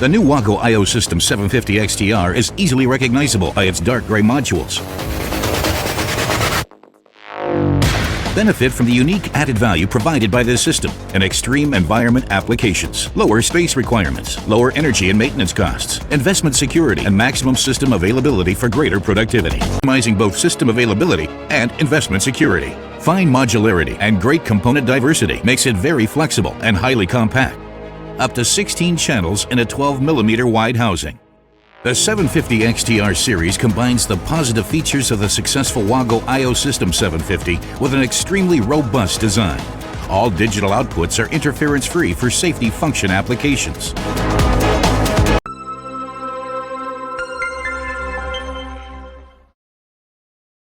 The new WAGO I/O System 750 XTR is easily recognizable by its dark gray modules. Benefit from the unique added value provided by this system in extreme environment applications, lower space requirements, lower energy and maintenance costs, investment security, and maximum system availability for greater productivity, maximizing both system availability and investment security. Fine modularity and great component diversity makes it very flexible and highly compact. Up to 16 channels in a 12mm wide housing. The 750 XTR series combines the positive features of the successful WAGO I/O System 750 with an extremely robust design. All digital outputs are interference-free for safety function applications.